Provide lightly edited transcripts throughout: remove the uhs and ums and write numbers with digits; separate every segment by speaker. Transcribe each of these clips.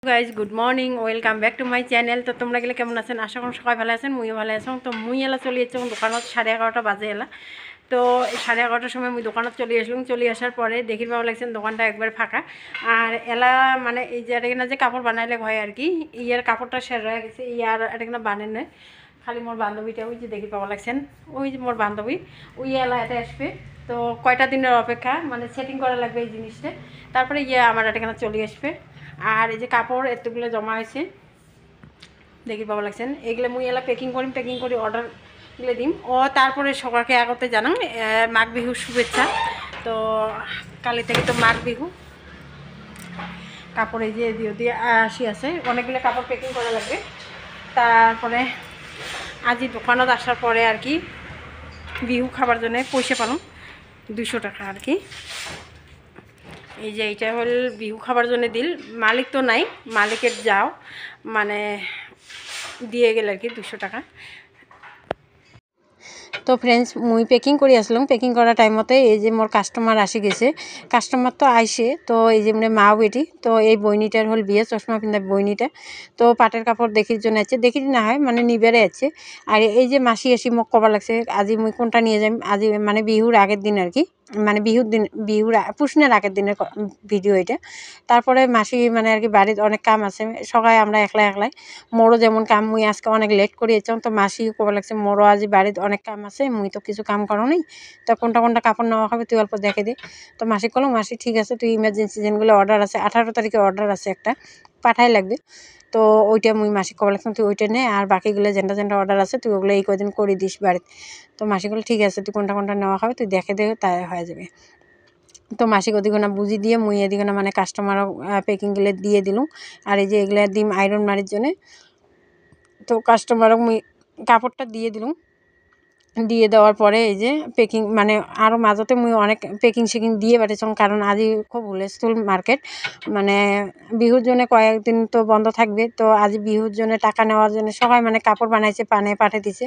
Speaker 1: Guys good morning welcome back to my channel. তো তোমরা গেলে কেমন আছেন? আশা করি সবাই ভালো আছেন, মুইও ভালো আছেন। তো মুই এলা চলে যাচ্ছি দোকানত 11:30 বাজে এলা। তো 11:30 সময় মুই দোকানত চলে আসার পরে দেখি পাওয়া লাগছেন দোকানটা একবার ফাঁকা। আর এলা মানে এই যে এটা যে কাপড় বানাইলে হয় আর কি, ইয়ার কাপড়টা শেষ হয়ে গেছে, ইয়ার এটা বানে নয়। খালি মোর বান্ধবীটা ওই যে দেখি পাওয়া লাগছেন, ওই যে মোর বান্ধবী ওই এলা এটা আসবে। তো কয়টা দিনের অপেক্ষা, মানে সেটিং করা লাগবে এই জিনিসটা, তারপরে ইয়ে আমার এখানে চলে আসবে। আর এই যে কাপড় এতগুলো জমা হয়েছে দেখি পাওয়া লাগছেন, এগুলো মুই এলা প্যাকিং করি অর্ডারগুলো দিম। ও তারপরে সকালকে আগতে জানাম মাঘ বিহুর শুভেচ্ছা। তো কালি থেকে তো মাঘ বিহু, কাপড় এই যে দিয়ে আসি আছে, অনেকগুলো কাপড় প্যাকিং করা লাগবে। তারপরে আজি দোকানত আসার পরে আর কি বিহু খাবার জন্য পয়সা পালাম 200 টাকা আর কি। এই যে এইটা হল বিহু খাবার জন্য দিল, মালিক তো নাই, মালিকের যাও মানে দিয়ে গেল আর কি 200 টাকা। তো ফ্রেন্ডস মুই প্যাকিং করে আসলাম, প্যাকিং করার টাইমতে এই যে মোর কাস্টমার আসি গেছে। কাস্টমার তো আইসে, তো এই যে মানে মা বেটি, তো এই বইনিটার হল বিয়ে, চশমা পিন্ধা বইনিটা। তো পাটের কাপড় দেখির জন্য আছে, দেখি না হয় মানে নিবেরে আছে। আর এই যে মাসি আসি মোক কবা লাগছে আজি মুই কোনটা নিয়ে যাই, আজি মানে বিহুর আগের দিন আর কি, মানে বিহুর পুষ্ণের আগের দিনের ভিডিও এটা। তারপরে মাসি মানে আর কি বাড়ির অনেক কাম আছে, সবাই আমরা একলাই মোরও যেমন কাম, মুই আজকে অনেক লেট করে এসেছিলাম। তো মাসি কবা লাগছে মোরও আজি বাড়ির অনেক কাম আছে, মুই তো কিছু কাম করো নেই, তো কোনটা কাপড় নেওয়া হবে তুই অল্প দেখে দে। তো মাসি কলো মাসি ঠিক আছে, তুই ইমার্জেন্সি যেগুলো অর্ডার আছে 18 তারিখে অর্ডার আছে একটা পাঠাই লাগবে, তো ওইটা মুই মাসি কবা লাগলাম তুই ওইটা নে, আর বাকিগুলো যেটা অর্ডার আছে তুই ওগুলো এই কদিন করে দিস বাড়িতে। তো মাসি বলে ঠিক আছে, তুই কোনটা নেওয়া হবে তুই দেখে দে, তাই হয়ে যাবে। তো মাসিক ওদিকে বুঝি দিয়ে মুই এদিকে মানে কাস্টমারও প্যাকিংগুলো দিয়ে দিলুম। আর এই যে এগুলো ডিম আয়রন মারির জন্যে, তো কাস্টমারও মুই কাপড়টা দিয়ে দিলুম। দিয়ে দেওয়ার পরে এই যে প্যাকিং মানে আরও মাজতে মুই অনেক প্যাকিং দিয়ে পাঠিয়েছিলাম, কারণ আজি খুব হুলস্থুল মার্কেট, মানে বিহুর জন্য কয়েকদিন তো বন্ধ থাকবে। তো আজি বিহুর জন্য টাকা নেওয়ার জন্য সবাই মানে কাপড় বানাইছে, পাঠিয়ে দিছে।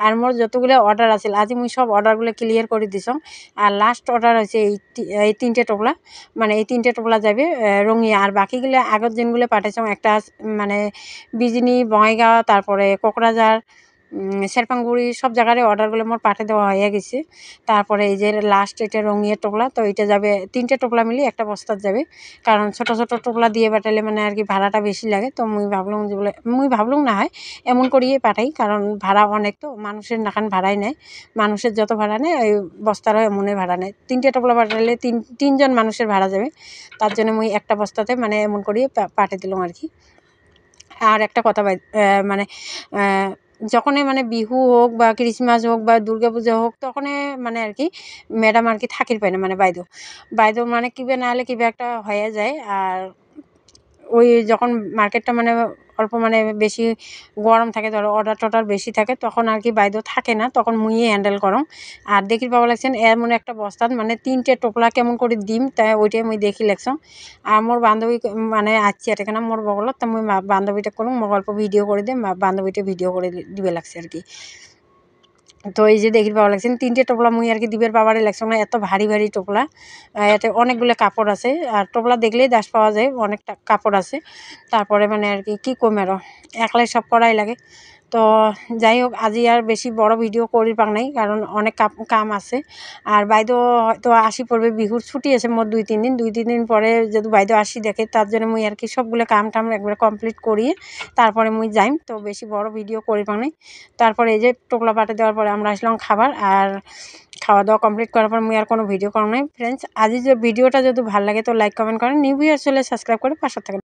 Speaker 1: আর মোর যতগুলো অর্ডার আছিল আজি মুই সব অর্ডারগুলো ক্লিয়ার করে দিছাম। আর লাস্ট অর্ডার হয়েছে এই 3টে টোপলা, মানে এই 3টে টোপলা যাবে রঙিয়া। আর বাকিগুলো আগের দিনগুলো পাঠিয়েছিলাম, একটা মানে বিজিনি, বঙ্গাইগাঁও, তারপরে কোকরাঝার, শেরপাঙ্গুড়ি, সব জায়গায় অর্ডারগুলো মোর পাঠিয়ে দেওয়া হয়ে গেছে। তারপরে এই যে লাস্ট এটা রঙিয়ে টোপলা, তো এটা যাবে 3টে টোপলা মিলিয়ে একটা বস্তার যাবে, কারণ ছোট টোপলা দিয়ে পাঠালে মানে আর কি ভাড়াটা বেশি লাগে। তো মুই ভাবলাম না হয় এমন করিয়ে পাঠাই, কারণ ভাড়া অনেক, তো মানুষের নাখান ভাড়াই নেয়, মানুষের যত ভাড়া নেয় ওই বস্তারও এমনই ভাড়া নেয়। 3টে টোপলা পাঠালে তিনজন মানুষের ভাড়া যাবে, তার জন্য মুই একটা বস্তাতে মানে এমন করিয়ে পাঠিয়ে দিলাম আর কি। আর একটা কথা মানে যখনই মানে বিহু হোক বা ক্রিসমাস হোক বা দুর্গাপূজা হোক, তখনই মানে আর কি ম্যাডাম আর কি থাকির পায় না, মানে বাইদেও মানে কিবা না হলে কিবা একটা হয়ে যায়। আর ওই যখন মার্কেটটা মানে অল্প মানে বেশি গরম থাকে, ধরো অর্ডার বেশি থাকে, তখন আর কি বাইদেও থাকে না, তখন মুইয়ে হ্যান্ডেল করম। আর দেখি পাওয়া লাগছেন এমন একটা বস্তাত মানে 3টে টোপলা কেমন করে দিম, তাই ওইটাই মুই দেখি লাগছাম। আর মোর বান্ধবী মানে আসছি এখানে মোর বগলত, তা মুই বান্ধবীটা করুম মোক অল্প ভিডিও করে দিম, বান্ধবীটা ভিডিও করে দিবে লাগছে আর কি। তো এই যে দেখি পাওয়া লাগছেন 3টে টোপলা মুই আর কি দিবের পাবারে লাগছে না, এত ভারী টোপলা, এতে অনেকগুলো কাপড় আছে। আর টোপলা দেখলেই দাস পাওয়া যায়, অনেকটা কাপড় আছে। তারপরে মানে আর কি কম আরও একলাই সব করাই লাগে। তো যাই হোক আজি আর বেশি বড় ভিডিও করি পাক নাই, কারণ অনেক কাম আছে। আর বাইদেও হয়তো আসি পড়বে, বিহুর ছুটি আছে মোট 2-3 দিন পরে যদি বাইদেও আসি দেখে, তার জন্য মুই আর কি সবগুলো কাম একবারে কমপ্লিট করিয়ে তারপরে মুই যাইম। তো বেশি বড় ভিডিও করি পাক নাই। তারপরে এই যে টোপলা পাঠিয়ে দেওয়ার পরে আমরা আসলাম খাবার, আর খাওয়া দাওয়া কমপ্লিট করার পর মুই আর কোনো ভিডিও করা নাই। ফ্রেন্ডস আজি যে ভিডিওটা যদি ভালো লাগে তো লাইক কমেন্ট করেন, নিউ ভিউয়ার্স হলে সাবস্ক্রাইব করে পাশে থাকেন।